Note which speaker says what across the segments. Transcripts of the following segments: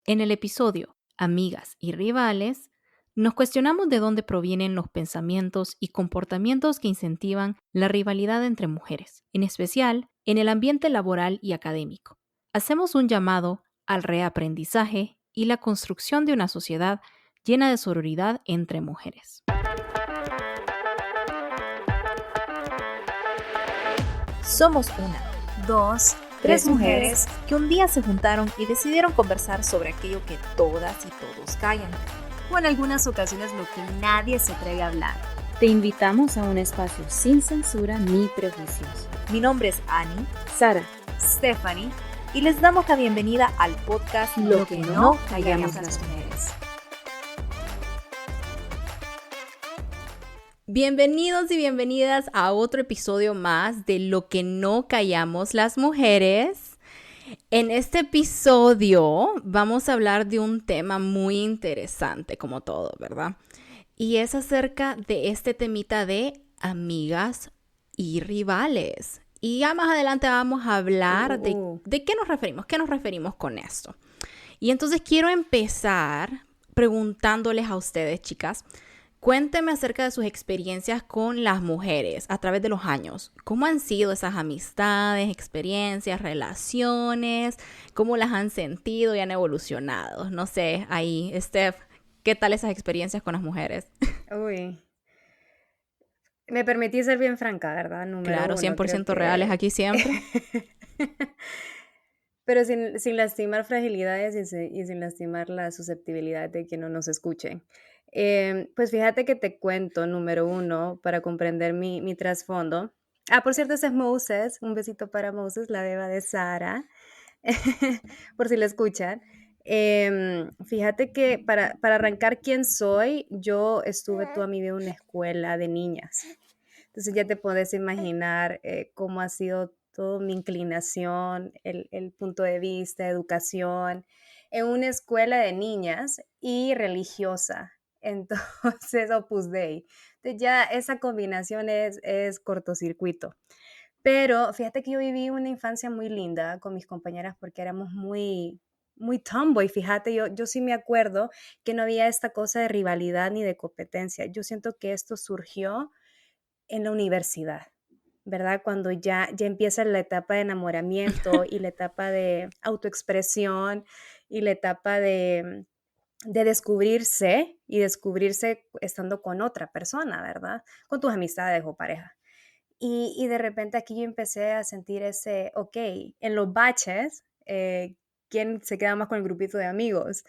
Speaker 1: En el episodio Amigas y Rivales, nos cuestionamos de dónde provienen los pensamientos y comportamientos que incentivan la rivalidad entre mujeres, en especial en el ambiente laboral y académico. Hacemos un llamado al reaprendizaje y la construcción de una sociedad llena de sororidad entre mujeres.
Speaker 2: Somos una,
Speaker 3: dos,
Speaker 2: tres mujeres que un día se juntaron y decidieron conversar sobre aquello que todas y todos callan,
Speaker 3: o en algunas ocasiones lo que nadie se atreve a hablar.
Speaker 4: Te invitamos a un espacio sin censura ni prejuicios.
Speaker 2: Mi nombre es Annie,
Speaker 4: Sara,
Speaker 3: Stephanie,
Speaker 2: y les damos la bienvenida al podcast
Speaker 4: Lo que no callamos
Speaker 2: las mujeres.
Speaker 1: Bienvenidos y bienvenidas a otro episodio más de Lo que no callamos las mujeres. En este episodio vamos a hablar de un tema muy interesante, como todo, ¿verdad? Y es acerca de este temita de amigas y rivales. Y ya más adelante vamos a hablar de qué nos referimos con esto. Y entonces quiero empezar preguntándoles a ustedes, chicas, cuéntenme acerca de sus experiencias con las mujeres a través de los años. ¿Cómo han sido esas amistades, experiencias, relaciones? ¿Cómo las han sentido y han evolucionado? No sé, ahí, Steph, ¿qué tal esas experiencias con las mujeres?
Speaker 4: Uy, me permití ser bien franca, ¿verdad?
Speaker 1: Claro, 100% reales aquí siempre.
Speaker 4: Pero sin lastimar fragilidades y sin lastimar la susceptibilidad de que no nos escuchen. Pues fíjate que te cuento, número uno, para comprender mi trasfondo. Por cierto, ese es Moses. Un besito para Moses, la beba de Sara, por si la escuchan. Fíjate que para arrancar quién soy, yo estuve toda mi vida en una escuela de niñas. Entonces ya te puedes imaginar cómo ha sido toda mi inclinación, el punto de vista, educación, en una escuela de niñas y religiosa. Entonces, Opus Dei. Entonces ya esa combinación es cortocircuito. Pero fíjate que yo viví una infancia muy linda con mis compañeras porque éramos muy tomboy. Fíjate, yo sí me acuerdo que no había esta cosa de rivalidad ni de competencia. Yo siento que esto surgió en la universidad, ¿verdad? Cuando ya empieza la etapa de enamoramiento y la etapa de autoexpresión y la etapa de descubrirse y descubrirse estando con otra persona, ¿verdad? Con tus amistades o pareja. Y de repente aquí yo empecé a sentir ese, ok, en los baches, ¿quién se queda más con el grupito de amigos?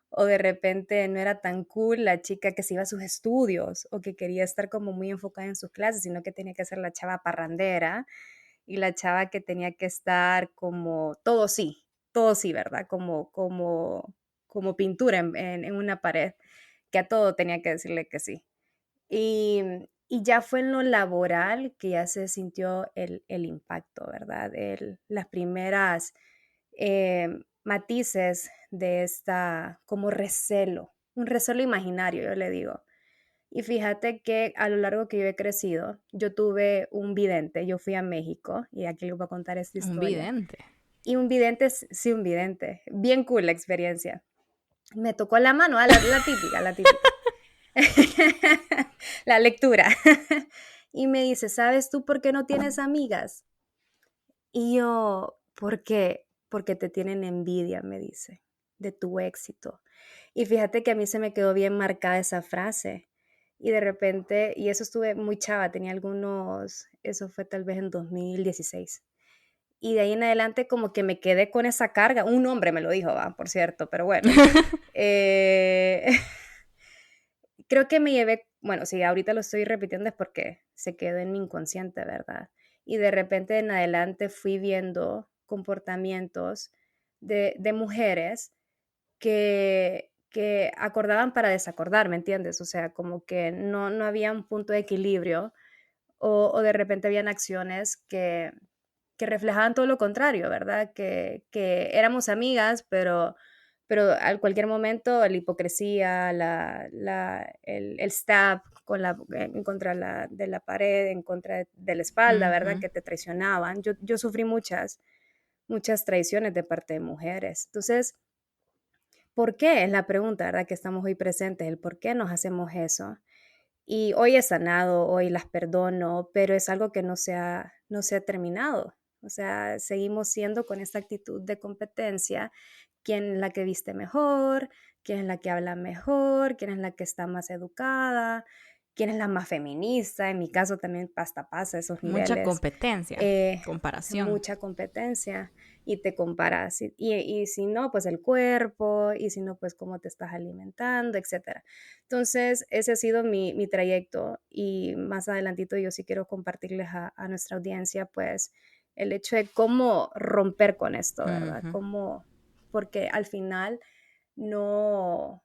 Speaker 4: O de repente no era tan cool la chica que se iba a sus estudios o que quería estar como muy enfocada en sus clases, sino que tenía que ser la chava parrandera y la chava que tenía que estar como todo sí, ¿verdad? Como pintura en una pared, que a todo tenía que decirle que sí. Y ya fue en lo laboral que ya se sintió el impacto, ¿verdad? Las primeras matices de esta como recelo, un recelo imaginario, yo le digo. Y fíjate que a lo largo que yo he crecido, yo tuve un vidente, yo fui a México y aquí les voy a contar esta historia.
Speaker 1: Un vidente.
Speaker 4: Y un vidente, sí, un vidente, bien cool la experiencia. Me tocó la mano, la típica. La lectura. Y me dice, ¿sabes tú por qué no tienes amigas? Y yo, ¿por qué? Porque te tienen envidia, me dice, de tu éxito. Y fíjate que a mí se me quedó bien marcada esa frase. Y de repente, y eso estuve muy chava, tenía eso fue tal vez en 2016. Y de ahí en adelante como que me quedé con esa carga. Un hombre me lo dijo, por cierto, pero bueno. Creo que me llevé, bueno, si ahorita lo estoy repitiendo es porque se quedó en mi inconsciente, ¿verdad? Y de repente en adelante fui viendo comportamientos de mujeres que acordaban para desacordar, ¿me entiendes? O sea, como que no había un punto de equilibrio o de repente habían acciones que reflejaban todo lo contrario, ¿verdad? Que éramos amigas, pero a cualquier momento la hipocresía, el stab en contra de la pared, en contra de la espalda, ¿verdad? Que te traicionaban. Yo sufrí muchas traiciones de parte de mujeres. Entonces, ¿por qué? Es la pregunta, ¿verdad? Que estamos hoy presentes, el por qué nos hacemos eso. Y hoy he sanado, hoy las perdono, pero es algo que no se ha terminado. O sea, seguimos siendo con esta actitud de competencia, quién es la que viste mejor, quién es la que habla mejor, quién es la que está más educada, quién es la más feminista. En mi caso también hasta pasa esos
Speaker 1: Mucha
Speaker 4: niveles.
Speaker 1: competencia, comparación.
Speaker 4: Mucha competencia y te comparas. Y si no, pues el cuerpo, y si no, pues cómo te estás alimentando, etcétera. Entonces, ese ha sido mi trayecto y más adelantito yo sí quiero compartirles a nuestra audiencia, pues, el hecho de cómo romper con esto, ¿verdad?
Speaker 1: Ujú.
Speaker 4: Porque al final no,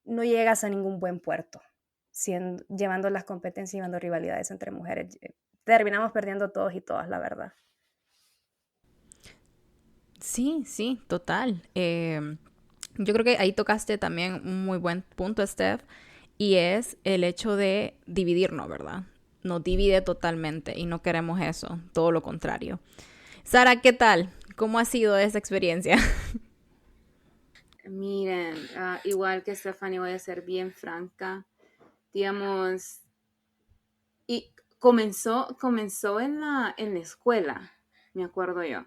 Speaker 4: no llegas a ningún buen puerto llevando las competencias, llevando rivalidades entre mujeres. Terminamos perdiendo todos y todas, la verdad.
Speaker 1: Sí, sí, total. Yo creo que ahí tocaste también un muy buen punto, Steph, y es el hecho de dividirnos, ¿verdad? Nos divide totalmente y no queremos eso, todo lo contrario. Sara, ¿qué tal? ¿Cómo ha sido esa experiencia?
Speaker 5: Miren, igual que Stephanie, voy a ser bien franca. Digamos, y comenzó en la escuela, me acuerdo yo.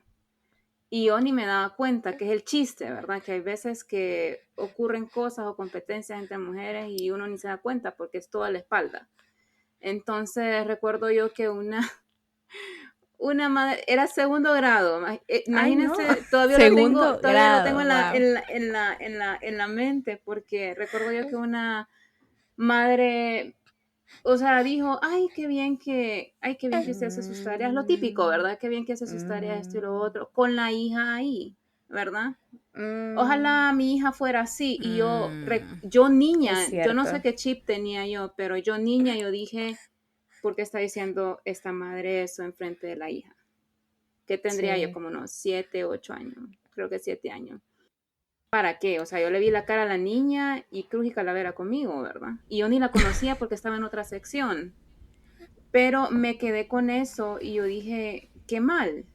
Speaker 5: Y yo ni me daba cuenta, que es el chiste, ¿verdad? Que hay veces que ocurren cosas o competencias entre mujeres y uno ni se da cuenta porque es toda la espalda. Entonces recuerdo yo que una madre, era segundo grado,
Speaker 4: Ay, no.
Speaker 5: imagínense, todavía lo tengo,
Speaker 1: Segundo
Speaker 5: todavía lo tengo
Speaker 1: grado, wow.
Speaker 5: en la mente, porque recuerdo yo que una madre, o sea, dijo, ay, qué bien que usted hace sus tareas, lo típico, ¿verdad? Qué bien que hace sus tareas, esto y lo otro, con la hija ahí, ¿verdad? Ojalá mi hija fuera así, y yo
Speaker 4: Es
Speaker 5: niña, yo no sé
Speaker 4: cierto.
Speaker 5: qué chip tenía yo, pero yo niña, yo dije, ¿por qué está diciendo esta madre eso enfrente de la hija? ¿Qué tendría yo?
Speaker 4: Sí.
Speaker 5: Como unos 7, 8 años, creo que 7 años. ¿Para qué? O sea, yo le vi la cara a la niña y Cruz y Calavera conmigo, ¿verdad? Y yo ni la conocía porque estaba en otra sección. Pero me quedé con eso y yo dije, qué mal,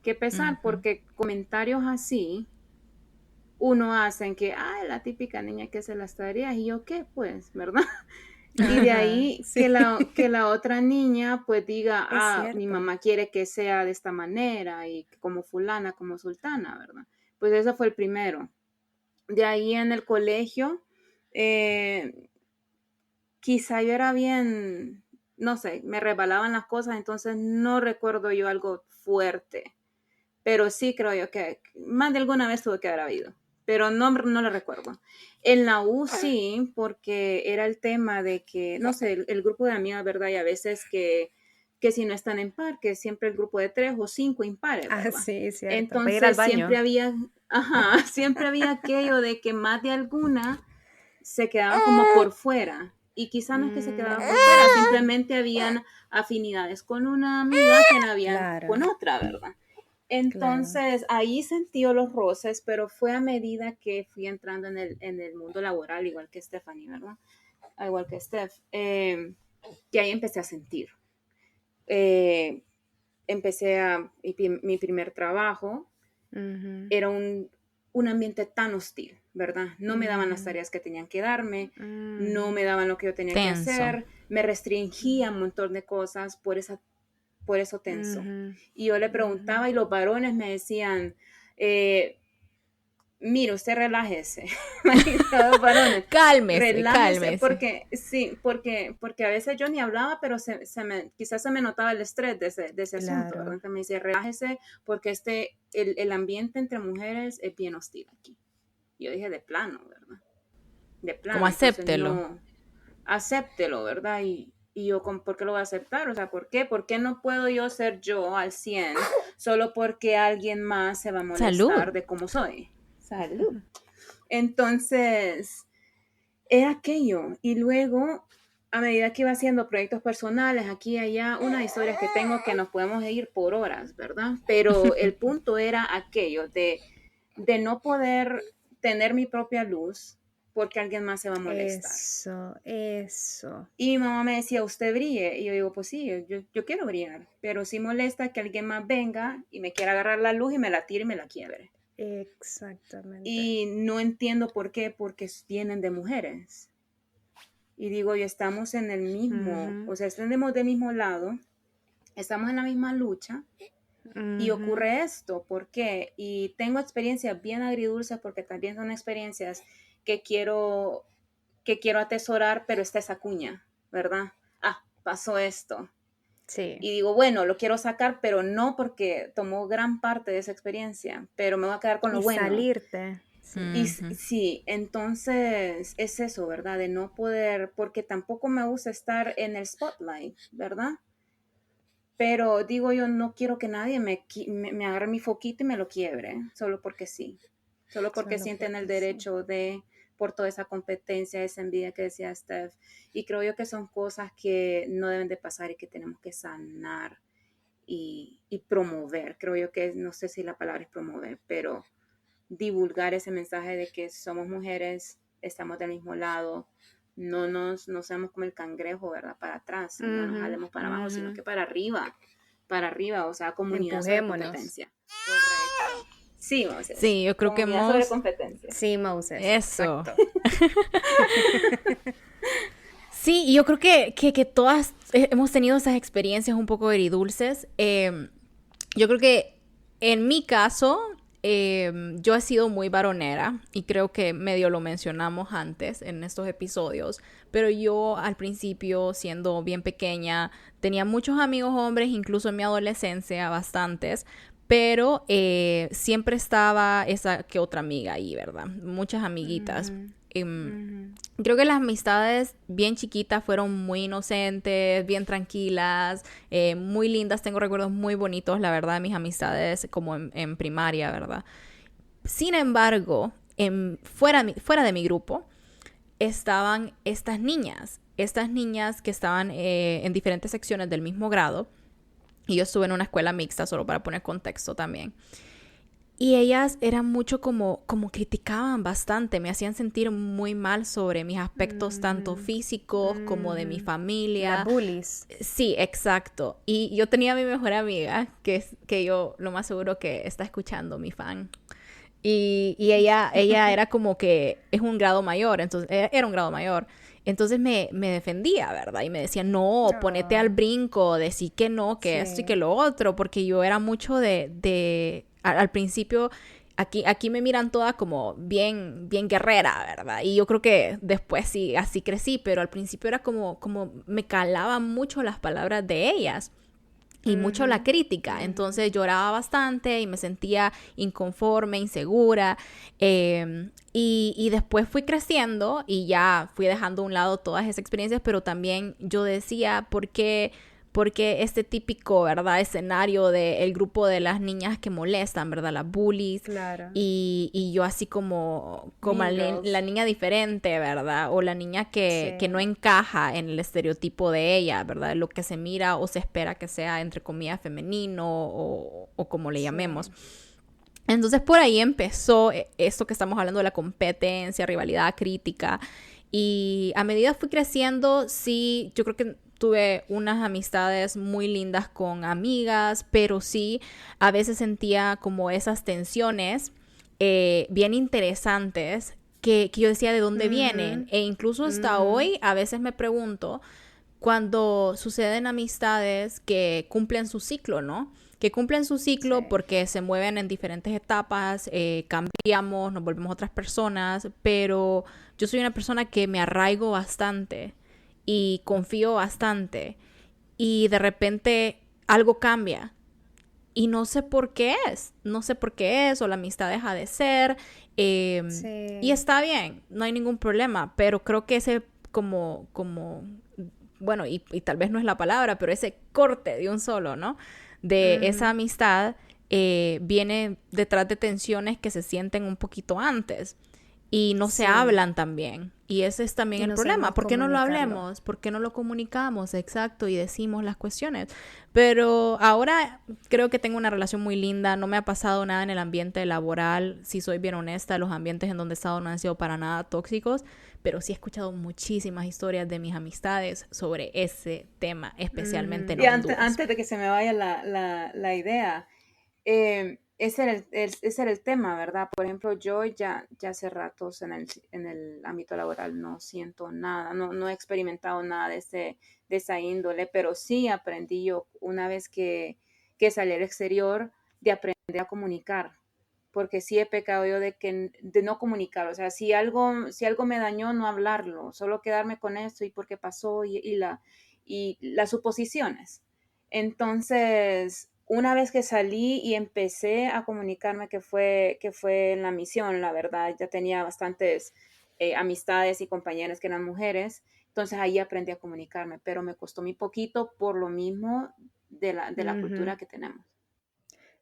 Speaker 5: qué pesar,
Speaker 1: Ujú.
Speaker 5: porque comentarios así uno hacen que, ay, la típica niña que se las tareas, y yo, ¿qué? Pues, ¿verdad? Y de
Speaker 4: Ajá,
Speaker 5: ahí
Speaker 4: sí.
Speaker 5: que la otra niña pues diga,
Speaker 4: Es
Speaker 5: mi
Speaker 4: cierto.
Speaker 5: mamá quiere que sea de esta manera y como fulana, como sultana, ¿verdad? Pues ese fue el primero. De ahí en el colegio, eh, quizá yo era bien, no sé, me resbalaban las cosas, entonces no recuerdo yo algo fuerte, pero sí creo yo que más de alguna vez tuve que haber habido, pero no lo recuerdo. En la U sí, porque era el tema de que, no sé, el grupo de amigas, ¿verdad? Y a veces que si no están en par, que siempre el grupo de 3 o 5 impares,
Speaker 4: Ah,
Speaker 5: ¿verdad?
Speaker 4: sí, cierto. Para ir al
Speaker 5: Entonces siempre
Speaker 4: baño.
Speaker 5: había, ajá, siempre había aquello de que más de alguna se quedaban como por fuera. Y quizá no es que se quedaban por fuera, simplemente habían afinidades con una amiga que no habían con
Speaker 4: Claro,
Speaker 5: otra, ¿verdad?
Speaker 4: claro.
Speaker 5: Entonces ahí sentí los roces, pero fue a medida que fui entrando en el mundo laboral, igual que Stephanie, ¿verdad? Igual que Steph, que ahí empecé a sentir. Eh, mi primer trabajo,
Speaker 4: Ujú,
Speaker 5: era un ambiente tan hostil, ¿verdad? No me daban las
Speaker 4: ujú,
Speaker 5: tareas que tenían que darme, no
Speaker 4: ujú.
Speaker 5: me daban lo que yo tenía que
Speaker 1: Tenso.
Speaker 5: hacer, me restringía un montón de cosas por eso tenso.
Speaker 4: Ujú,
Speaker 5: Y yo le
Speaker 4: ujú.
Speaker 5: preguntaba y los varones me decían, eh, mire, usted relájese, los varones,
Speaker 1: Cálmese,
Speaker 5: relájese,
Speaker 1: cálmese.
Speaker 5: porque sí, porque a veces yo ni hablaba, pero quizás se me notaba el estrés de ese asunto, ¿verdad?
Speaker 4: Claro.
Speaker 5: Entonces me dice, relájese, porque el ambiente entre mujeres es bien hostil aquí. Yo dije, de plano, ¿verdad? De
Speaker 1: Como
Speaker 5: plano, entonces
Speaker 1: acéptelo.
Speaker 5: no, acéptelo, ¿verdad? Y yo, ¿por qué lo voy a aceptar? O sea, ¿por qué? ¿Por qué no puedo yo ser yo al 100 solo porque alguien más se va a
Speaker 1: Salud.
Speaker 5: molestar de cómo soy? Salud. Entonces, era aquello. Y luego, a medida que iba haciendo proyectos personales, aquí y allá, unas historias que tengo que nos podemos ir por horas, ¿verdad? Pero el punto era aquello de no poder tener mi propia luz porque alguien más se va a molestar.
Speaker 4: Eso.
Speaker 5: Y mi mamá me decía, usted brille. Y yo digo, pues sí, yo quiero brillar, pero sí molesta que alguien más venga y me quiera agarrar la luz y me la tire y me la quiebre.
Speaker 4: Exactamente.
Speaker 5: Y no entiendo por qué, porque vienen de mujeres. Y digo, yo estamos en el mismo, o sea, estamos del mismo lado, estamos en la misma lucha y ocurre esto. ¿Por qué? Y tengo experiencias bien agridulces porque también son experiencias que quiero atesorar, pero está esa cuña, ¿verdad? Pasó esto.
Speaker 4: Sí.
Speaker 5: Y digo, bueno, lo quiero sacar, pero no porque tomó gran parte de esa experiencia, pero me voy a quedar con lo bueno.
Speaker 4: Salirte.
Speaker 5: Sí. Y sí, entonces es eso, ¿verdad? De no poder, porque tampoco me gusta estar en el spotlight, ¿verdad? Pero digo yo, no quiero que nadie me agarre mi foquito y me lo quiebre, solo porque sí. Solo porque sienten el derecho de, por toda esa competencia, esa envidia que decía Steph. Y creo yo que son cosas que no deben de pasar y que tenemos que sanar y promover. Creo yo que, no sé si la palabra es promover, pero divulgar ese mensaje de que somos mujeres, estamos del mismo lado, no seamos como el cangrejo, ¿verdad? Para atrás, no nos jalemos para abajo, sino que para arriba, o sea, comunidad sobre competencia. Correcto. Sí, Moses.
Speaker 1: Sí, yo creo que
Speaker 5: comunidad sobre competencia.
Speaker 4: Sí, Moses.
Speaker 1: Eso. Sí, y yo creo que todas hemos tenido esas experiencias un poco agridulces. Yo creo que en mi caso, yo he sido muy varonera y creo que medio lo mencionamos antes en estos episodios, pero yo al principio, siendo bien pequeña, tenía muchos amigos hombres, incluso en mi adolescencia, bastantes, pero siempre estaba esa que otra amiga ahí, ¿verdad? Muchas amiguitas. Creo que las amistades bien chiquitas fueron muy inocentes, bien tranquilas, muy lindas. Tengo recuerdos muy bonitos, la verdad, de mis amistades como en primaria, ¿verdad? Sin embargo, fuera de mi grupo estaban estas niñas que estaban en diferentes secciones del mismo grado. Y yo estuve en una escuela mixta, solo para poner contexto también. Y ellas eran mucho como criticaban bastante, me hacían sentir muy mal sobre mis aspectos tanto físicos como de mi familia.
Speaker 4: Las bullies.
Speaker 1: Sí, exacto. Y yo tenía a mi mejor amiga, que yo lo más seguro que está escuchando, mi fan. Y ella era como que es un grado mayor, entonces era un grado mayor. Entonces me defendía, ¿verdad? Y me decía, no, ponete al brinco, decir que no, que esto y que lo otro, porque yo era mucho al principio, aquí me miran toda como bien guerrera, ¿verdad? Y yo creo que después sí, así crecí, pero al principio era como me calaban mucho las palabras de ellas. Y mucho la crítica, entonces lloraba bastante y me sentía inconforme, insegura, y después fui creciendo y ya fui dejando a un lado todas esas experiencias, pero también yo decía, ¿por qué este típico, ¿verdad?, escenario del grupo de las niñas que molestan, ¿verdad?, las bullies,
Speaker 4: claro.
Speaker 1: Y yo así como la niña diferente, ¿verdad?, o la niña que no encaja en el estereotipo de ella, ¿verdad?, lo que se mira o se espera que sea, entre comillas, femenino o como le llamemos. Entonces por ahí empezó esto que estamos hablando de la competencia, rivalidad, crítica, y a medida fui creciendo, sí, yo creo que tuve unas amistades muy lindas con amigas, pero sí, a veces sentía como esas tensiones bien interesantes que yo decía de dónde vienen. E incluso hasta hoy a veces me pregunto cuando suceden amistades que cumplen su ciclo, ¿no? Que cumplen su ciclo porque se mueven en diferentes etapas, cambiamos, nos volvemos otras personas, pero yo soy una persona que me arraigo bastante y confío bastante y de repente algo cambia y no sé por qué es o la amistad deja de ser y está bien, no hay ningún problema, pero creo que ese como bueno, y tal vez no es la palabra, pero ese corte de un solo, ¿no?, de esa amistad viene detrás de tensiones que se sienten un poquito antes y no se hablan también. Y ese es también el problema. ¿Por qué no lo hablemos? ¿Por qué no lo comunicamos? Exacto, y decimos las cuestiones. Pero ahora creo que tengo una relación muy linda. No me ha pasado nada en el ambiente laboral. Si soy bien honesta, los ambientes en donde he estado no han sido para nada tóxicos. Pero sí he escuchado muchísimas historias de mis amistades sobre ese tema, especialmente en Honduras.
Speaker 5: Antes de que se me vaya la idea, ese era el tema, ¿verdad? Por ejemplo, yo ya hace ratos en el ámbito laboral no siento nada, no he experimentado nada de esa índole, pero sí aprendí yo una vez que salí al exterior de aprender a comunicar, porque sí he pecado yo de no comunicar, o sea, si algo me dañó, no hablarlo, solo quedarme con esto y por qué pasó y las suposiciones. Entonces, una vez que salí y empecé a comunicarme, que fue en la misión, la verdad, ya tenía bastantes amistades y compañeras que eran mujeres, entonces ahí aprendí a comunicarme, pero me costó muy poquito por lo mismo de la cultura que tenemos.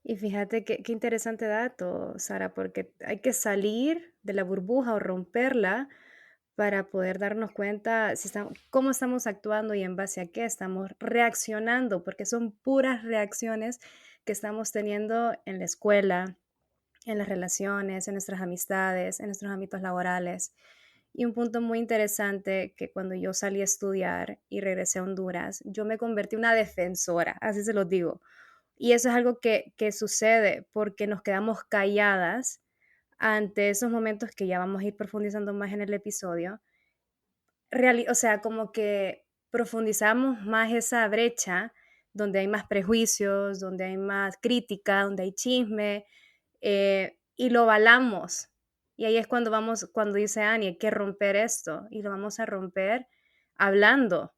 Speaker 4: Y fíjate qué interesante dato, Sara, porque hay que salir de la burbuja o romperla para poder darnos cuenta si cómo estamos actuando y en base a qué estamos reaccionando, porque son puras reacciones que estamos teniendo en la escuela, en las relaciones, en nuestras amistades, en nuestros ámbitos laborales. Y un punto muy interesante que cuando yo salí a estudiar y regresé a Honduras, yo me convertí en una defensora, así se los digo. Y eso es algo que sucede porque nos quedamos calladas ante esos momentos que ya vamos a ir profundizando más en el episodio. O sea, como que profundizamos más esa brecha donde hay más prejuicios, donde hay más crítica, donde hay chisme, y lo avalamos. Y ahí es cuando dice Annie, hay que romper esto, y lo vamos a romper hablando,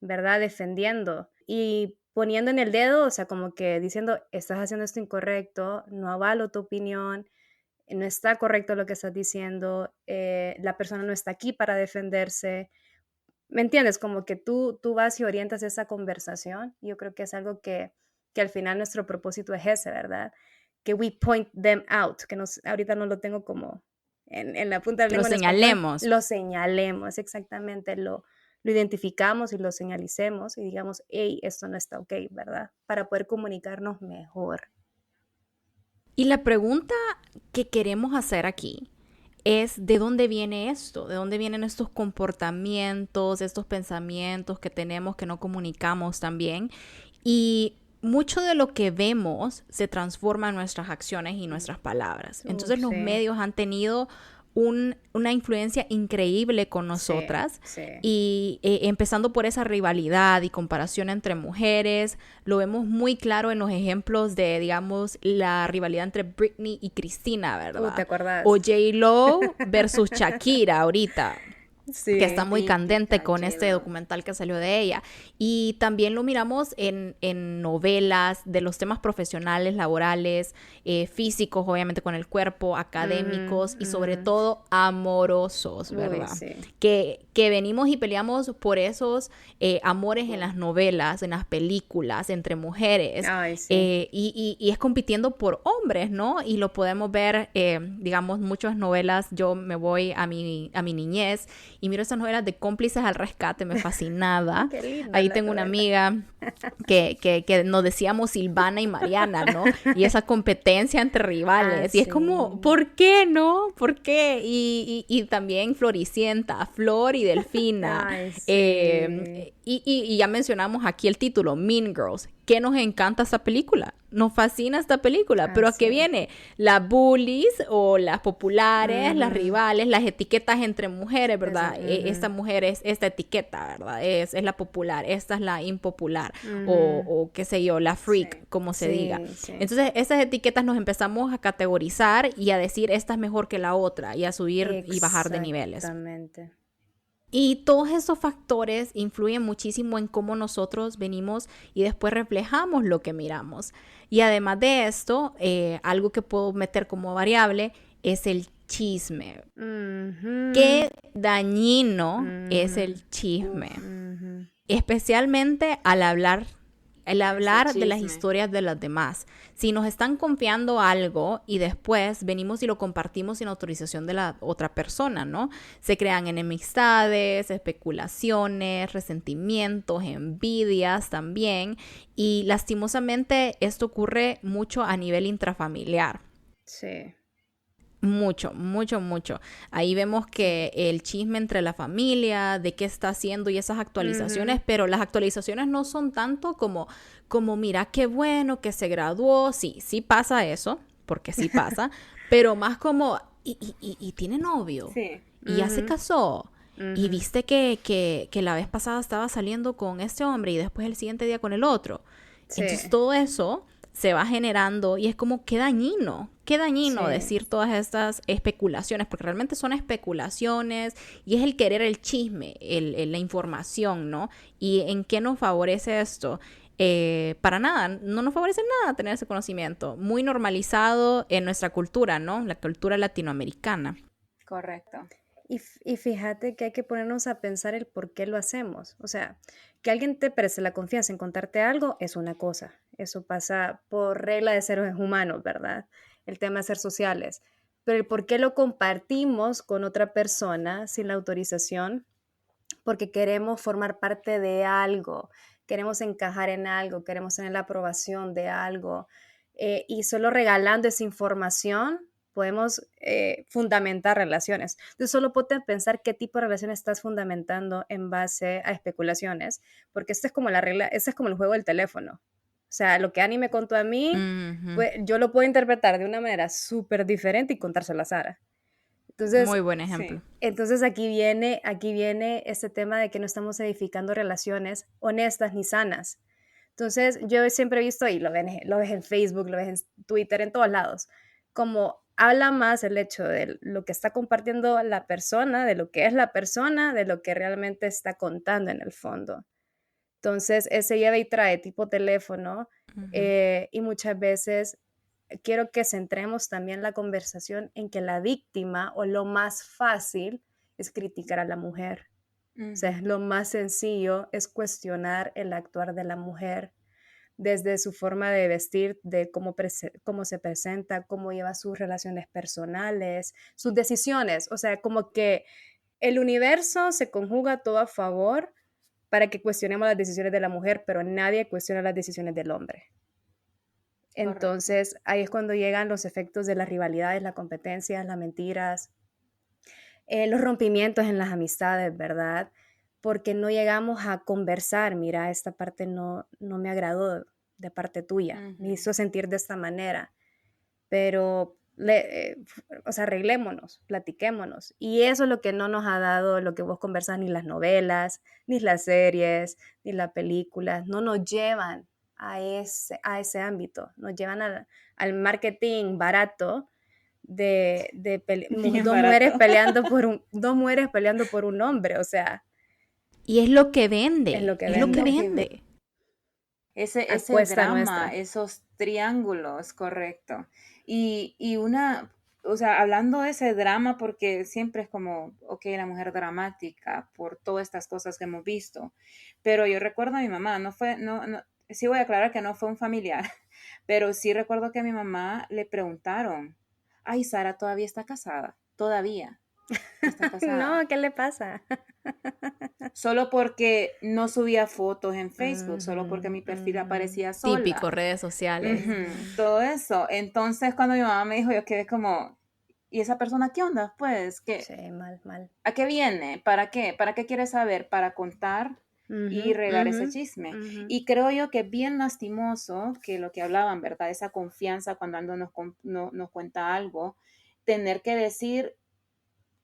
Speaker 4: ¿verdad? Defendiendo y poniendo en el dedo, o sea, como que diciendo, estás haciendo esto incorrecto, no avalo tu opinión, no está correcto lo que estás diciendo, la persona no está aquí para defenderse. ¿Me entiendes? Como que tú vas y orientas esa conversación. Yo creo que es algo que al final nuestro propósito es ese, ¿verdad? Que we point them out, que ahorita no lo tengo como en la punta de la
Speaker 1: Lo
Speaker 4: lengua. En español.
Speaker 1: señalemos.
Speaker 4: Lo señalemos, exactamente, lo identificamos y lo señalicemos y digamos, hey, esto no está ok, ¿verdad? Para poder comunicarnos mejor.
Speaker 1: Y la pregunta que queremos hacer aquí es ¿de dónde viene esto? ¿De dónde vienen estos comportamientos, estos pensamientos que tenemos que no comunicamos también? Y mucho de lo que vemos se transforma en nuestras acciones y nuestras palabras. Entonces los medios han tenido una influencia increíble con nosotras y empezando por esa rivalidad y comparación entre mujeres, lo vemos muy claro en los ejemplos de, digamos, la rivalidad entre Britney y Christina, ¿verdad?
Speaker 4: ¿Te acuerdas?
Speaker 1: O J-Lo versus Shakira ahorita. Que está muy candente con este documental que salió de ella. Y también lo miramos en novelas de los temas profesionales, laborales, físicos, obviamente con el cuerpo, académicos y sobre todo amorosos, ¿verdad? Que venimos y peleamos por esos amores en las novelas, en las películas, entre mujeres. Y es compitiendo por hombres, ¿no? Y lo podemos ver, digamos, muchas novelas. Yo me voy a mi niñez y miro esas novelas de Cómplices al Rescate, me fascinaba. Ahí tengo una amiga que nos decíamos Silvana y Mariana, ¿no? Y esa competencia entre rivales. Y es como, ¿por qué, no? ¿Por qué? Y también Floricienta, Flor y Delfina. Y ya mencionamos aquí el título, Mean Girls. ¿Qué nos encanta esta película? Nos fascina esta película, pero ¿a qué viene? Las bullies o las populares, las rivales, las etiquetas entre mujeres, ¿verdad? Esta mujer es esta etiqueta, ¿verdad? Es la popular, esta es la impopular, o qué sé yo, la freak, como se diga. Entonces, esas etiquetas nos empezamos a categorizar y a decir, esta es mejor que la otra, y a subir y bajar de niveles.
Speaker 4: Exactamente.
Speaker 1: Y todos esos factores influyen muchísimo en cómo nosotros venimos y después reflejamos lo que miramos. Y además de esto, algo que puedo meter como variable es el chisme. Qué dañino es el chisme. Especialmente al hablar de las historias de las demás. Si nos están confiando algo y después venimos y lo compartimos sin autorización de la otra persona, ¿no? Se crean enemistades, especulaciones, resentimientos, envidias también. Y lastimosamente esto ocurre mucho a nivel intrafamiliar.
Speaker 4: Sí.
Speaker 1: Mucho. Ahí vemos que el chisme entre la familia, de qué está haciendo y esas actualizaciones, pero las actualizaciones no son tanto como mira qué bueno que se graduó. Sí pasa eso, porque sí pasa, pero más como, y tiene novio,
Speaker 5: Sí.
Speaker 1: y ya se casó, y
Speaker 4: Ujú.
Speaker 1: viste que la vez pasada estaba saliendo con este hombre y después el siguiente día con el otro. Entonces
Speaker 4: Sí,
Speaker 1: todo eso se va generando y es como qué dañino
Speaker 4: sí,
Speaker 1: decir todas estas especulaciones, porque realmente son especulaciones y es el querer el chisme, la información, ¿no? ¿Y en qué nos favorece esto? Para nada, no nos favorece nada tener ese conocimiento, muy normalizado en nuestra cultura, ¿no? La cultura latinoamericana.
Speaker 5: Correcto.
Speaker 4: y fíjate que hay que ponernos a pensar el por qué lo hacemos. O sea, que alguien te preste la confianza en contarte algo es una cosa. Eso pasa por regla de seres humanos, ¿verdad? El tema de ser sociales. Pero el por qué lo compartimos con otra persona sin la autorización, porque queremos formar parte de algo, queremos encajar en algo, queremos tener la aprobación de algo, y solo regalando esa información podemos fundamentar relaciones. Entonces solo ponte a pensar qué tipo de relaciones estás fundamentando en base a especulaciones, porque esta es como la regla, este es como el juego del teléfono. O sea, lo que Annie me contó a mí,
Speaker 1: Ujú.
Speaker 4: pues, yo lo puedo interpretar de una manera súper diferente y contárselo a Sara. Entonces,
Speaker 1: Muy buen
Speaker 5: Sí.
Speaker 1: ejemplo.
Speaker 4: entonces aquí viene este tema de que no estamos edificando relaciones honestas ni sanas. Entonces yo siempre he visto, y lo ves en Facebook, lo ves en Twitter, en todos lados, como habla más el hecho de lo que está compartiendo la persona, de lo que es la persona, de lo que realmente está contando en el fondo. Entonces, ese lleva y trae tipo teléfono,
Speaker 1: Ujú.
Speaker 4: y muchas veces quiero que centremos también la conversación en que la víctima o lo más fácil es criticar a la mujer. O sea,
Speaker 5: Ujú.
Speaker 4: lo más sencillo es cuestionar el actuar de la mujer, desde su forma de vestir, de cómo se presenta, cómo lleva sus relaciones personales, sus decisiones. O sea, como que el universo se conjuga todo a favor para que cuestionemos las decisiones de la mujer, pero nadie cuestiona las decisiones del hombre.
Speaker 5: Correcto.
Speaker 4: Entonces, ahí es cuando llegan los efectos de las rivalidades, las competencias, las mentiras, los rompimientos en las amistades, ¿verdad? Porque no llegamos a conversar, mira, esta parte no me agradó de parte tuya, me
Speaker 5: Ujú.
Speaker 4: hizo sentir de esta manera, pero, o sea, arreglémonos, platiquémonos. Y eso es lo que no nos ha dado lo que vos conversás, ni las novelas, ni las series, ni las películas, no nos llevan a ese ámbito, nos llevan al marketing barato
Speaker 5: Bien
Speaker 4: dos mujeres
Speaker 5: barato.
Speaker 4: dos mujeres peleando por un hombre, o sea,
Speaker 1: Y es lo que
Speaker 4: es
Speaker 1: vende,
Speaker 4: lo que
Speaker 1: es lo que
Speaker 5: Lo
Speaker 4: vende,
Speaker 5: que ve.
Speaker 1: vende.
Speaker 4: a
Speaker 5: Ese
Speaker 4: cuesta
Speaker 5: drama,
Speaker 4: nuestra.
Speaker 5: esos triángulos, correcto. Y una, o sea, hablando de ese drama, porque siempre es como, ok, la mujer dramática por todas estas cosas que hemos visto. Pero yo recuerdo a mi mamá, sí voy a aclarar que no fue un familiar, pero sí recuerdo que a mi mamá le preguntaron, ay, Sara todavía está casada, todavía está casada.
Speaker 4: No, ¿qué le pasa?
Speaker 5: Solo porque no subía fotos en Facebook, solo porque
Speaker 4: Ujú,
Speaker 5: mi perfil
Speaker 4: ujú,
Speaker 5: aparecía
Speaker 1: Típico,
Speaker 5: sola.
Speaker 1: redes sociales.
Speaker 5: Ujú, todo eso. Entonces, cuando mi mamá me dijo, yo quedé como, ¿y esa persona qué onda? Pues,
Speaker 4: sí, mal, mal.
Speaker 5: ¿a qué viene? ¿Para qué? ¿Para qué quiere saber? Para contar y
Speaker 4: Ujú,
Speaker 5: regar
Speaker 4: ujú,
Speaker 5: ese chisme.
Speaker 4: ujú.
Speaker 5: Y creo yo que es bien lastimoso que lo que hablaban, ¿verdad? Esa confianza cuando alguien nos cuenta algo, tener que decir,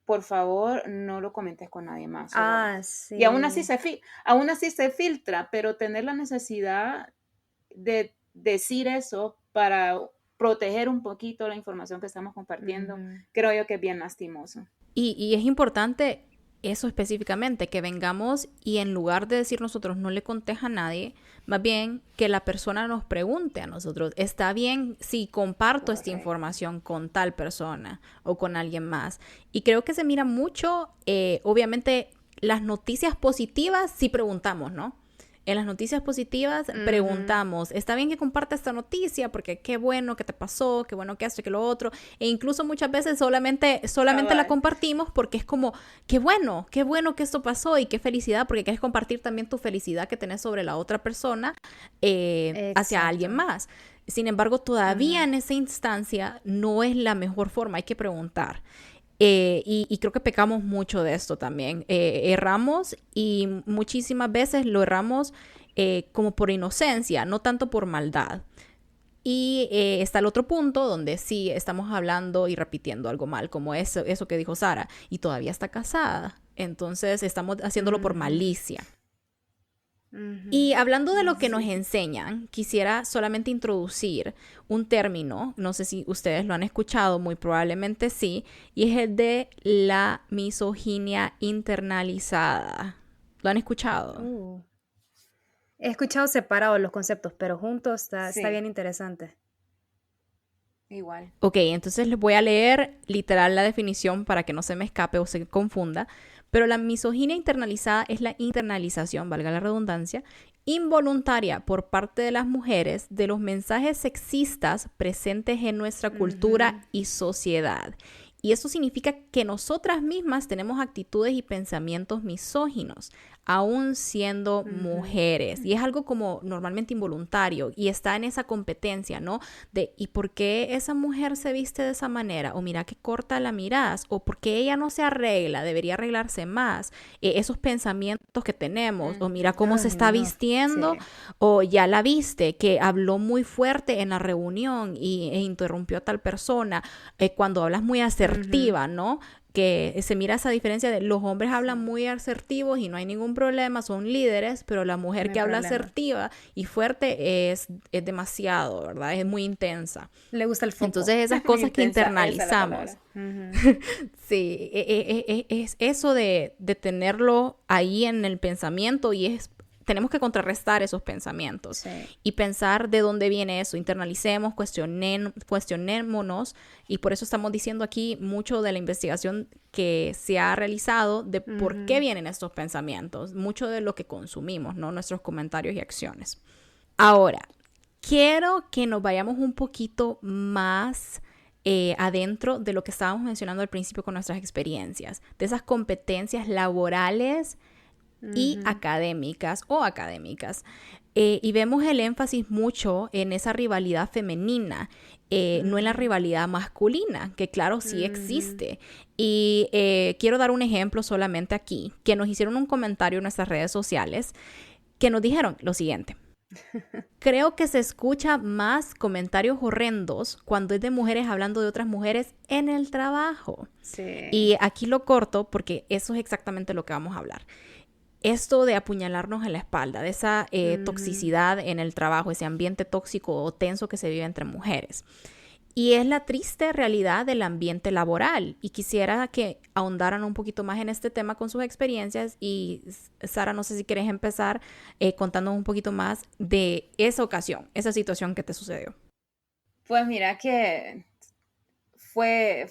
Speaker 5: por favor, no lo comentes con nadie más, solo.
Speaker 4: Ah,
Speaker 5: Y
Speaker 4: sí.
Speaker 5: aún así se filtra, pero tener la necesidad de decir eso para proteger un poquito la información que estamos compartiendo,
Speaker 4: Ujú.
Speaker 5: creo yo que es bien lastimoso.
Speaker 1: Y es importante eso específicamente, que vengamos y en lugar de decir nosotros no le contés a nadie, más bien que la persona nos pregunte a nosotros, ¿está bien si comparto esta
Speaker 5: Correcto.
Speaker 1: información con tal persona o con alguien más? Y creo que se mira mucho, obviamente las noticias positivas sí preguntamos, ¿no? En las noticias positivas
Speaker 4: Ujú.
Speaker 1: preguntamos, ¿está bien que comparta esta noticia? Porque qué bueno que te pasó, qué bueno que esto y que lo otro. E incluso muchas veces solamente la
Speaker 5: Cabal.
Speaker 1: compartimos porque es como, qué bueno que esto pasó y qué felicidad, porque quieres compartir también tu felicidad que tenés sobre la otra persona hacia alguien
Speaker 4: Exacto.
Speaker 1: más. Sin embargo, todavía
Speaker 4: Ujú.
Speaker 1: en esa instancia no es la mejor forma, hay que preguntar. Y creo que pecamos mucho de esto también. Erramos y muchísimas veces lo erramos como por inocencia, no tanto por maldad. Y está el otro punto donde sí estamos hablando y repitiendo algo mal, como eso que dijo Sara, y todavía está casada. Entonces estamos haciéndolo por malicia. Y hablando de lo que nos enseñan, quisiera solamente introducir un término, no sé si ustedes lo han escuchado, muy probablemente sí, y es el de la misoginia internalizada. ¿Lo han escuchado?
Speaker 4: He escuchado separados los conceptos, pero juntos está
Speaker 5: Sí.
Speaker 4: bien interesante.
Speaker 5: Igual.
Speaker 1: Ok, entonces les voy a leer literal la definición para que no se me escape o se confunda. Pero la misoginia internalizada es la internalización, valga la redundancia, involuntaria por parte de las mujeres de los mensajes sexistas presentes en nuestra cultura y sociedad. Y eso significa que nosotras mismas tenemos actitudes y pensamientos misóginos, aún siendo mujeres. Y es algo como normalmente involuntario y está en esa competencia, ¿no? De, ¿y por qué esa mujer se viste de esa manera? O mira qué corta la miras. O ¿por qué ella no se arregla? Debería arreglarse más. Esos pensamientos que tenemos. O mira cómo se está vistiendo.
Speaker 4: Sí.
Speaker 1: O ya la viste, que habló muy fuerte en la reunión e interrumpió a tal persona. Cuando hablas muy asertiva, ¿no? Que se mira esa diferencia de los hombres hablan muy asertivos y no hay ningún problema, son líderes, pero la mujer que habla asertiva y fuerte es demasiado, ¿verdad? Es muy intensa.
Speaker 4: Le gusta el foco.
Speaker 1: Entonces esas cosas que internalizamos. Sí, es eso de tenerlo ahí en el pensamiento y tenemos que contrarrestar esos pensamientos y pensar de dónde viene eso. Internalicemos, cuestionémonos, y por eso estamos diciendo aquí mucho de la investigación que se ha realizado de por qué vienen estos pensamientos, mucho de lo que consumimos, ¿no? Nuestros comentarios y acciones. Ahora, quiero que nos vayamos un poquito más adentro de lo que estábamos mencionando al principio con nuestras experiencias, de esas competencias laborales y académicas. Y vemos el énfasis mucho en esa rivalidad femenina, no en la rivalidad masculina, que claro, sí existe. Y quiero dar un ejemplo solamente aquí, que nos hicieron un comentario en nuestras redes sociales, que nos dijeron lo siguiente. Creo que se escucha más comentarios horrendos cuando es de mujeres hablando de otras mujeres en el trabajo.
Speaker 4: Sí.
Speaker 1: Y aquí lo corto porque eso es exactamente lo que vamos a hablar. Esto de apuñalarnos en la espalda, de esa toxicidad en el trabajo, ese ambiente tóxico o tenso que se vive entre mujeres. Y es la triste realidad del ambiente laboral. Y quisiera que ahondaran un poquito más en este tema con sus experiencias. Y Sara, no sé si quieres empezar contándonos un poquito más de esa ocasión, esa situación que te sucedió.
Speaker 5: Pues mira que fue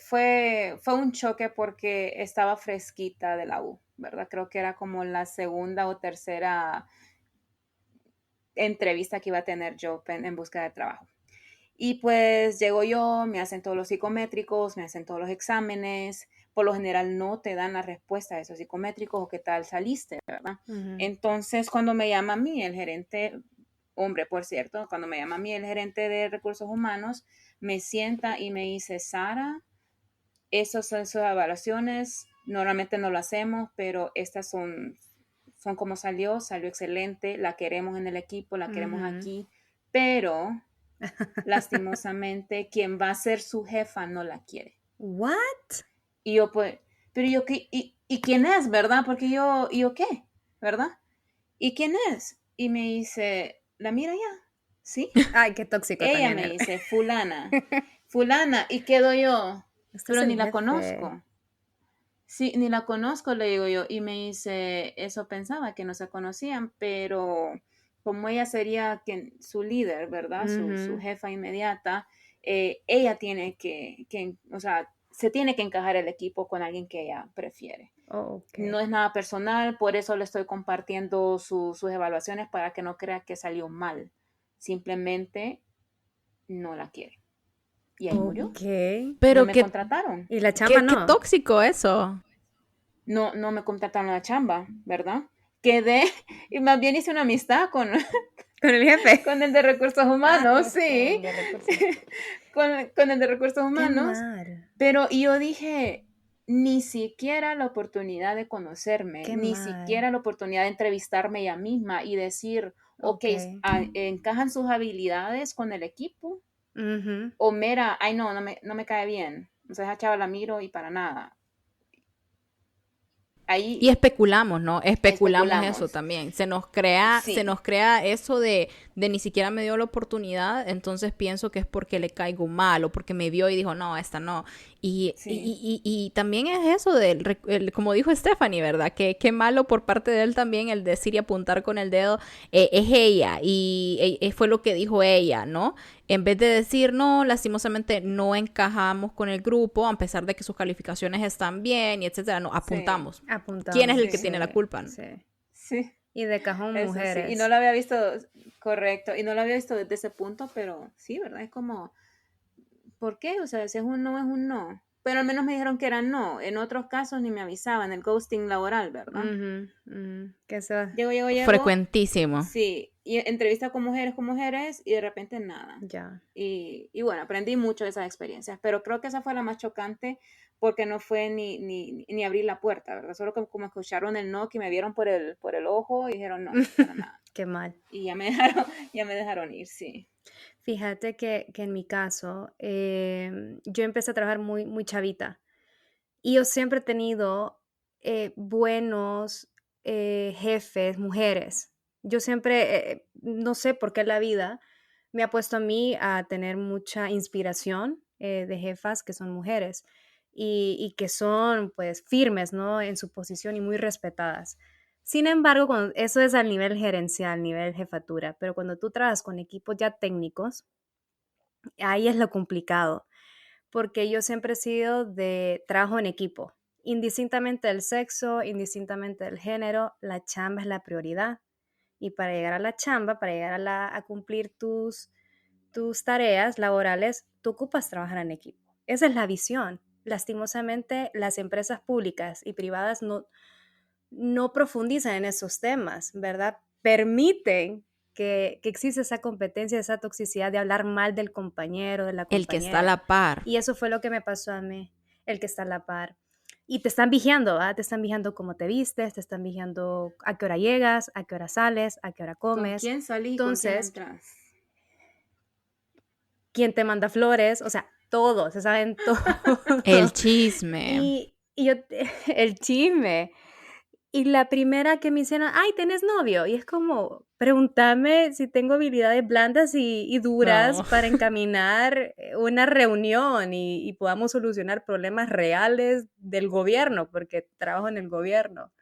Speaker 5: un choque porque estaba fresquita de la U, ¿verdad? Creo que era como la segunda o tercera entrevista que iba a tener yo en búsqueda de trabajo. Y pues llego yo, me hacen todos los psicométricos, me hacen todos los exámenes. Por lo general no te dan la respuesta de esos psicométricos o qué tal saliste, ¿verdad? Entonces, cuando me llama a mí el gerente, hombre, por cierto, cuando me llama a mí el gerente de recursos humanos, me sienta y me dice, Sara, esas son sus evaluaciones, normalmente no lo hacemos, pero estas son como salió excelente, la queremos en el equipo, la queremos aquí, pero lastimosamente quien va a ser su jefa no la quiere.
Speaker 4: ¿What?
Speaker 5: Y yo pues, pero yo ¿qué? ¿Y quién es, verdad? Porque yo qué, ¿verdad? ¿Y quién es? Y me dice, la mira ya, ¿sí?
Speaker 4: Ay, qué tóxico
Speaker 5: Ella
Speaker 4: también
Speaker 5: me
Speaker 4: él.
Speaker 5: dice, fulana, y quedo yo,
Speaker 4: Este
Speaker 5: pero
Speaker 4: es
Speaker 5: ni
Speaker 4: el
Speaker 5: la
Speaker 4: jefe.
Speaker 5: conozco. Sí, ni la conozco, le digo yo, y me dice, eso pensaba que no se conocían, pero como ella sería su líder, ¿verdad? Su jefa inmediata, ella tiene o sea, se tiene que encajar el equipo con alguien que ella prefiere.
Speaker 4: Okay.
Speaker 5: No es nada personal, por eso le estoy compartiendo sus evaluaciones para que no crea que salió mal. Simplemente no la quiere. Y ahí murió.
Speaker 1: Pero
Speaker 5: no me contrataron.
Speaker 4: Y la chamba no.
Speaker 1: Qué tóxico eso.
Speaker 5: No me contrataron a la chamba, ¿verdad? Quedé, y más bien hice una amistad con
Speaker 4: el jefe.
Speaker 5: Con el de recursos humanos, sí. Con el de recursos humanos.
Speaker 4: Qué mal.
Speaker 5: Pero yo dije, ni siquiera la oportunidad de conocerme,
Speaker 4: Qué
Speaker 5: ni
Speaker 4: mal.
Speaker 5: siquiera la oportunidad de entrevistarme ella misma y decir, o que
Speaker 4: Ok.
Speaker 5: encajan sus habilidades con el equipo,
Speaker 4: Ujú.
Speaker 5: o mera, ay no me cae bien, o sea, esa chava la miro y para nada.
Speaker 1: Y
Speaker 5: Ahí
Speaker 1: especulamos, ¿no? Especulamos eso
Speaker 5: especulamos.
Speaker 1: también. Se
Speaker 5: Sí,
Speaker 1: nos crea eso de ni siquiera me dio la oportunidad, entonces pienso que es porque le caigo mal o porque me vio y dijo, no, esta no.
Speaker 5: sí,
Speaker 1: Y también es eso como dijo Stephanie, ¿verdad? Que qué malo por parte de él también el decir y apuntar con el dedo, es ella y fue lo que dijo ella, ¿no? En vez de decir, no, lastimosamente no encajamos con el grupo, a pesar de que sus calificaciones están bien y etcétera, no,
Speaker 5: sí,
Speaker 1: apuntamos. ¿Quién es
Speaker 4: Apuntamos,
Speaker 1: el que
Speaker 5: sí,
Speaker 1: tiene la
Speaker 4: sí,
Speaker 1: culpa?
Speaker 4: sí.
Speaker 5: sí.
Speaker 4: Y de cajón
Speaker 5: Eso sí, y no
Speaker 4: mujeres.
Speaker 5: lo había visto, correcto, y no lo había visto desde ese punto, pero sí, ¿verdad? Es como, ¿por qué? O sea, si es un no, es un no. Pero al menos me dijeron que era no. En otros casos ni me avisaban, el ghosting laboral, ¿verdad?
Speaker 4: Ujú, ujú. Que se va.
Speaker 5: Llego,
Speaker 1: Frecuentísimo.
Speaker 5: sí, y entrevista con mujeres, y de repente nada.
Speaker 4: Ya.
Speaker 5: Y bueno, aprendí mucho de esas experiencias, pero creo que esa fue la más chocante porque no fue ni abrir la puerta, ¿verdad? Solo como escucharon el no, que me vieron por el ojo y dijeron no, para nada.
Speaker 4: Qué mal.
Speaker 5: Y ya me dejaron ir, sí.
Speaker 4: Fíjate que en mi caso, yo empecé a trabajar muy, muy chavita y yo siempre he tenido buenos jefes, mujeres. Yo siempre, no sé por qué la vida me ha puesto a mí a tener mucha inspiración de jefas que son mujeres y que son pues firmes, ¿no? En su posición y muy respetadas. Sin embargo, eso es al nivel gerencial, nivel jefatura, pero cuando tú trabajas con equipos ya técnicos, ahí es lo complicado, porque yo siempre he sido de trabajo en equipo. Indistintamente del sexo, indistintamente del género, la chamba es la prioridad. Y para llegar a la chamba, para llegar a cumplir tus tareas laborales, tú ocupas trabajar en equipo. Esa es la visión. Lastimosamente, las empresas públicas y privadas no profundizan en esos temas, ¿verdad? Permiten que existe esa competencia, esa toxicidad de hablar mal del compañero, de la
Speaker 1: El que está a
Speaker 4: compañera.
Speaker 1: la par.
Speaker 4: Y eso fue lo que me pasó a mí, el que está a la par. Y te están vigiando, ¿verdad? Te están vigiando cómo te vistes, te están vigiando a qué hora llegas, a qué hora sales, a qué hora
Speaker 5: ¿Con
Speaker 4: comes.
Speaker 5: quién salís y con quién
Speaker 4: Entonces,
Speaker 5: entras?
Speaker 4: quién te manda flores, o sea, todo, se saben
Speaker 1: El
Speaker 4: todo.
Speaker 1: chisme.
Speaker 4: Y yo, el chisme. Y la primera que me hicieron, ay, ¿tenés novio? Y es como, pregúntame si tengo habilidades blandas y duras
Speaker 1: No.
Speaker 4: para encaminar una reunión y podamos solucionar problemas reales del gobierno, porque trabajo en el gobierno.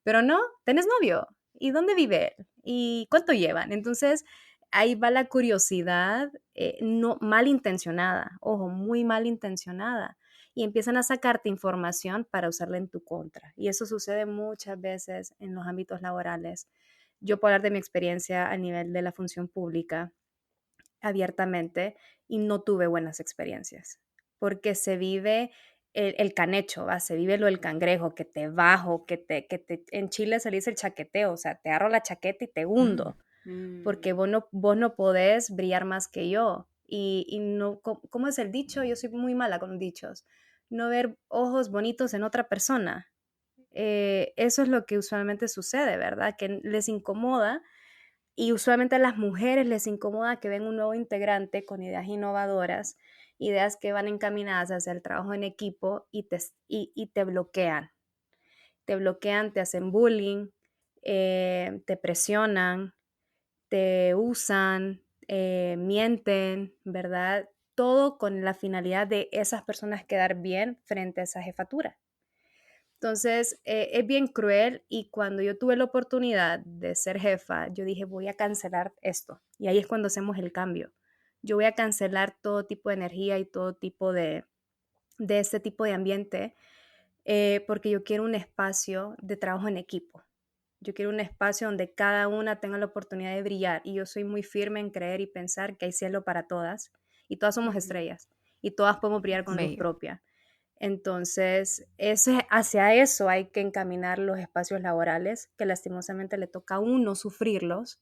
Speaker 4: Pero no, ¿tenés novio? ¿Y dónde vive él? ¿Y cuánto llevan? Entonces, ahí va la curiosidad, no malintencionada, ojo, muy malintencionada. Y empiezan a sacarte información para usarla en tu contra. Y eso sucede muchas veces en los ámbitos laborales. Yo puedo hablar de mi experiencia a nivel de la función pública abiertamente y no tuve buenas experiencias, porque se vive el canecho, ¿va? Se vive lo del cangrejo, que te bajo, en Chile se le dice el chaqueteo, o sea, te agarro la chaqueta y te
Speaker 1: Mm.
Speaker 4: hundo, porque
Speaker 5: Mm,
Speaker 4: vos no podés brillar más que yo. Y no, ¿cómo es el dicho? Yo soy muy mala con dichos. No ver ojos bonitos en otra persona. Eso es lo que usualmente sucede, ¿verdad? Que les incomoda y usualmente a las mujeres les incomoda que ven un nuevo integrante con ideas innovadoras, ideas que van encaminadas hacia el trabajo en equipo y te bloquean. Te bloquean, te hacen bullying, te presionan, te usan, mienten, ¿verdad? Todo con la finalidad de esas personas quedar bien frente a esa jefatura. Entonces, es bien cruel y cuando yo tuve la oportunidad de ser jefa, yo dije, voy a cancelar esto. Y ahí es cuando hacemos el cambio. Yo voy a cancelar todo tipo de energía y todo tipo de este tipo de ambiente porque yo quiero un espacio de trabajo en equipo. Yo quiero un espacio donde cada una tenga la oportunidad de brillar y yo soy muy firme en creer y pensar que hay cielo para todas y todas somos
Speaker 5: ujú.
Speaker 4: estrellas y todas podemos brillar con luz
Speaker 1: Bello.
Speaker 4: propia. Entonces, hacia eso hay que encaminar los espacios laborales, que lastimosamente le toca a uno sufrirlos,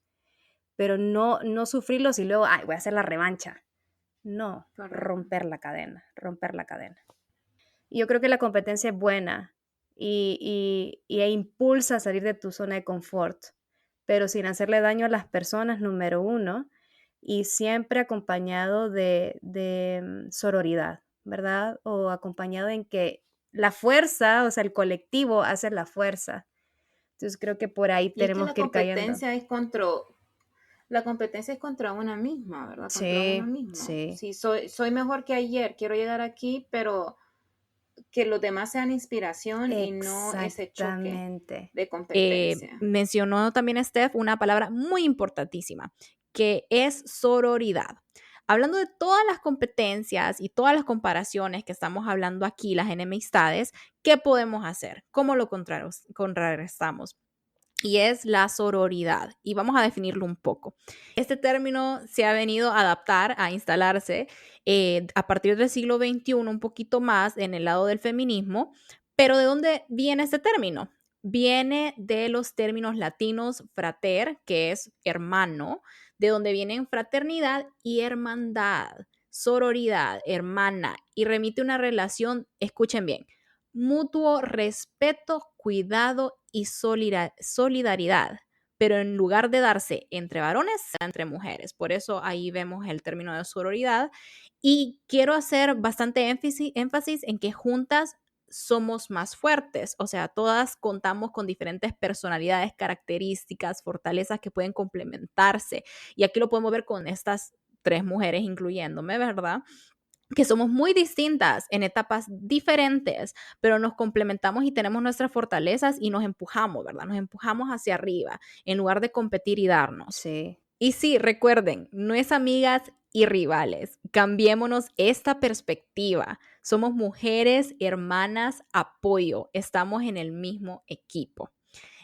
Speaker 4: pero no sufrirlos y luego, ay, voy a hacer la revancha. No,
Speaker 5: Correcto.
Speaker 4: romper la cadena. Y yo creo que la competencia es buena y impulsa a salir de tu zona de confort, pero sin hacerle daño a las personas, número uno, y siempre acompañado de sororidad, ¿verdad? O acompañado en que la fuerza, o sea, el colectivo hace la fuerza. Entonces creo que por ahí
Speaker 5: Y es que
Speaker 4: tenemos
Speaker 5: la
Speaker 4: que ir cayendo.
Speaker 5: competencia es contra una misma, ¿verdad? Contra
Speaker 4: Sí,
Speaker 5: uno mismo.
Speaker 4: sí.
Speaker 5: Si soy mejor que ayer, quiero llegar aquí, pero que los demás sean inspiración y no ese choque
Speaker 4: Exactamente.
Speaker 5: de competencia.
Speaker 1: Mencionó también Steph una palabra muy importantísima, que es sororidad. Hablando de todas las competencias y todas las comparaciones que estamos hablando aquí, las enemistades, ¿qué podemos hacer? ¿Cómo lo contrarrestamos? Y es la sororidad. Y vamos a definirlo un poco. Este término se ha venido a adaptar, a instalarse a partir del siglo XXI, un poquito más en el lado del feminismo. Pero ¿de dónde viene este término? Viene de los términos latinos frater, que es hermano, de donde vienen fraternidad y hermandad, sororidad, hermana, y remite una relación, escuchen bien, mutuo respeto, cuidado y solidaridad, pero en lugar de darse entre varones, entre mujeres. Por eso ahí vemos el término de sororidad. Y quiero hacer bastante énfasis en que juntas somos más fuertes, o sea, todas contamos con diferentes personalidades, características, fortalezas que pueden complementarse. Y aquí lo podemos ver con estas 3 mujeres, incluyéndome, ¿verdad? Que somos muy distintas en etapas diferentes, pero nos complementamos y tenemos nuestras fortalezas y nos empujamos, ¿verdad? Nos empujamos hacia arriba en lugar de competir y darnos.
Speaker 4: Sí.
Speaker 1: Y sí, recuerden, no es amigas y rivales. Cambiémonos esta perspectiva. Somos mujeres, hermanas, apoyo. Estamos en el mismo equipo.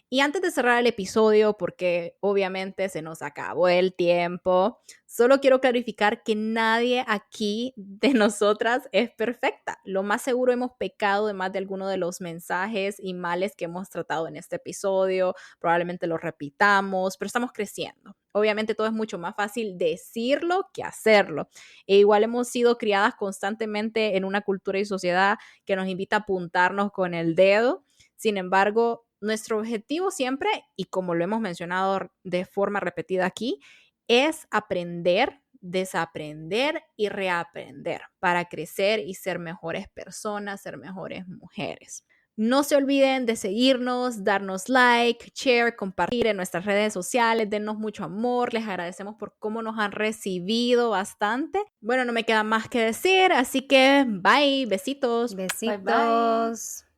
Speaker 1: Y antes de cerrar el episodio, porque obviamente se nos acabó el tiempo, solo quiero clarificar que nadie aquí de nosotras es perfecta. Lo más seguro hemos pecado de más de alguno de los mensajes y males que hemos tratado en este episodio. Probablemente lo repitamos, pero estamos creciendo. Obviamente todo es mucho más fácil decirlo que hacerlo. E igual hemos sido criadas constantemente en una cultura y sociedad que nos invita a apuntarnos con el dedo. Sin embargo, nuestro objetivo siempre, y como lo hemos mencionado de forma repetida aquí, es aprender, desaprender y reaprender para crecer y ser mejores personas, ser mejores mujeres. No se olviden de seguirnos, darnos like, share, compartir en nuestras redes sociales, dennos mucho amor, les agradecemos por cómo nos han recibido bastante. Bueno, no me queda más que decir, así que bye, besitos.
Speaker 4: Besitos.
Speaker 5: Bye, bye.